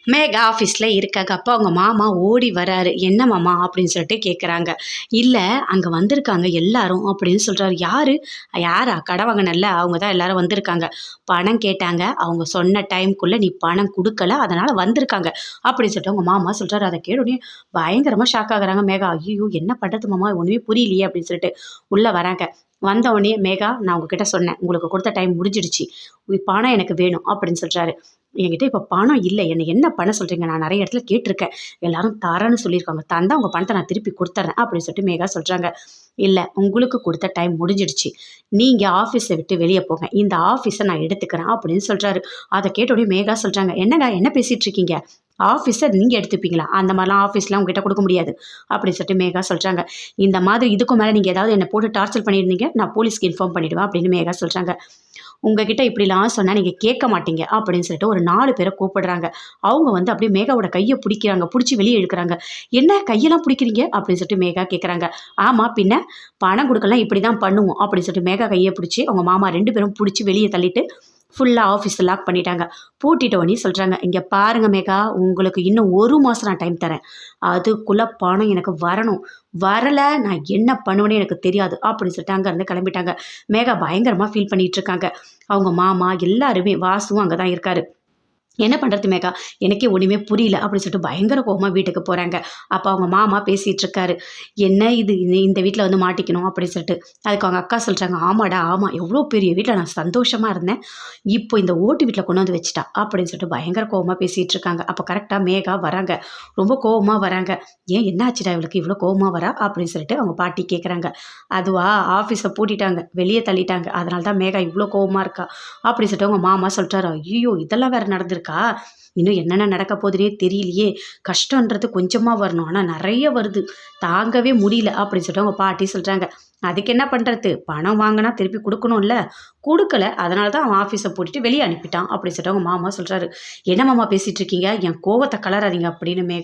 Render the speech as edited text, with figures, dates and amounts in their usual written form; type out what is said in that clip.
மேகா ஆஃபீஸில் இருக்காங்க. அப்போ அவங்க மாமா ஓடி வராரு. "என்ன மாமா?" அப்படின்னு சொல்லிட்டு கேட்குறாங்க. "இல்ல, அங்கே வந்திருக்காங்க எல்லாரும்" அப்படின்னு சொல்றாரு. "யாரு?" "யாரா? கடை வாங்குனேன்ல, அவங்க தான் எல்லாரும் வந்திருக்காங்க. பணம் கேட்டாங்க. அவங்க சொன்ன டைம்க்குள்ள நீ பணம் குடுக்கல. அதனால வந்திருக்காங்க" அப்படின்னு சொல்லிட்டு அவங்க மாமா சொல்றாரு. அத கேட்டோனே பயங்கரமா ஷாக் ஆகுறாங்க மேகா. "ஐய்யய்யோ! என்ன பண்றது மாமா? ஒண்ணுமே புரியலையே" அப்படின்னு சொல்லிட்டு உள்ள வராங்க. வந்தவுடனே, "மேகா, நான் உங்ககிட்ட சொன்னேன். உங்களுக்கு குடுத்த டைம் முடிஞ்சிடுச்சு. பணம் எனக்கு வேணும்" அப்படின்னு சொல்றாரு. என்கிட்ட இப்ப பணம் இல்ல. என்ன என்ன பண்ண சொல்றீங்க? நான் நெறைய இடத்துல கேட்டுருக்கேன். எல்லாரும் தரேன்னு சொல்லியிருக்காங்க. தந்தா உங்க பணத்த நான் திருப்பி குடுத்துர்றேன் அப்படின்னு சொல்லிட்டு மேகா சொல்றாங்க. இல்ல, உங்களுக்கு குடுத்த டைம் முடிஞ்சிடுச்சு. நீங்க ஆஃபீஸ விட்டு வெளிய போங்க. இந்த ஆஃபீஸ நான் எடுத்துக்கிறேன் அப்படின்னு சொல்றாரு. அத கேட்டோனே மேகா சொல்றாங்க. என்னங்க என்ன பேசிட்டு இருக்கீங்க? ஆஃபீஸ நீங்க எடுத்துப்பீங்களா? அந்த மாரிலாம் ஆஃபீஸ்லாம் உங்ககிட்ட குடுக்க முடியாது. அப்படின்னு சொல்லிட்டு மேகா சொல்றாங்க. இந்த மாதிரி இதுக்கும் மேல நீங்க ஏதாவது என்ன போட்டு டார்ச்சர் பண்ணியிருந்தீங்க, நான் போலீஸ்க்கு இன்ஃபார்ம் பண்ணிடுவேன் அப்படின்னு மேகா சொல்றாங்க. உங்ககிட்ட இப்படிலாம் சொன்னா நீங்க கேட்க மாட்டீங்க அப்படின்னு சொல்லிட்டு ஒரு 4 பேர கூப்பிடுறாங்க. அவங்க வந்து அப்படியே மேகாவோட கைய புடிக்கிறாங்க. புடிச்சு வெளிய இழுக்குறாங்க. "என்ன கையெல்லாம் புடிக்கிறீங்க?" அப்படின்னு சொல்லிட்டு மேகா கேட்குறாங்க. "ஆமா பின்ன, பணம் குடுக்கலனா இப்படிதான் பண்ணுவோம்" அப்படின்னு சொல்லிட்டு மேகா கைய புடிச்சு அவங்க மாமா 2 பேரும் புடிச்சு வெளிய தள்ளிட்டு ஃபுல்லா ஆஃபீஸ லாக் பண்ணிட்டாங்க. பூட்டிட்டோனே சொல்றாங்க, "இங்க பாருங்க மேகா, உங்களுக்கு இன்னும் 1 மாசம் நான் டைம் தரேன். அதுக்குள்ள பணம் எனக்கு வரணும். வரல நான் என்ன பண்ணுவேன்னே எனக்கு தெரியாது" அப்படின்னு சொல்லிட்டு அங்கருந்து கிளம்பிட்டாங்க. மேகா பயங்கரமா ஃபீல் பண்ணிட்டு இருக்காங்க. அவங்க மாமா எல்லாருமே, வாசுவும் அங்க தான் இருக்காரு. என்ன பண்றது மேகா? எனக்கே ஒண்ணுமே புரியல அப்படின்னு சொல்லிட்டு பயங்கர கோவமா வீட்டுக்கு போறாங்க. அப்ப அவங்க மாமா பேசிட்டு இருக்காரு. "என்ன இது? இந்த வீட்ல வந்து மாட்டிக்கணும்" அப்படின்னு சொல்லிட்டு. அதுக்கு அவங்க அக்கா சொல்றாங்க, "ஆமாடா, ஆமா. எவ்ளோ பெரிய வீட்ல நான் சந்தோஷமா இருந்தேன். இப்போ இந்த ஓட்டு வீட்ல கொண்டு வந்து வச்சுட்டா" அப்படின்னு சொல்லிட்டு பயங்கர கோவமா பேசிட்டு இருக்காங்க. அப்ப கரெக்ட்டா மேகா வராங்க. ரொம்ப கோவமா வராங்க. "ஏன் என்னாச்சுடா இவளுக்கு இவ்ளோ கோவமா வரா?" அப்படின்னு சொல்லிட்டு அவங்க பாட்டி கேட்குறாங்க. "அதுவா, ஆஃபீஸ பூட்டிட்டாங்க. வெளிய தள்ளிட்டாங்க. அதனால தான் மேகா இவ்ளோ கோவமா இருக்கா" அப்படின்னு சொல்லிட்டு அவங்க மாமா சொல்றாரு. "ஐய்யய்யோ! இதெல்லாம் வேற நடந்திருக்கா? இன்னும் என்னென்ன நடக்க போதுன்னே தெரியலையே! கஷ்டன்றது கொஞ்சமா வரணும். ஆனா நெறைய வருது. தாங்கவே முடியல" அப்படின்னு சொல்லிட்டு அவங்க பாட்டி சொல்றாங்க. "அதுக்கு என்ன பண்றது? பணம் வாங்குனா திருப்பி குடுக்கணும்ல. குடுக்கல. அதனால தான் அவன் ஆஃபீஸ பூட்டிட்டு வெளிய அனுப்பிட்டான்" அப்படின்னு சொல்லிட்டு அவங்க மாமா சொல்றாரு. "என்ன மாமா பேசிட்டு இருக்கீங்க? என் கோவத்த கலராதீங்க" அப்படின்னு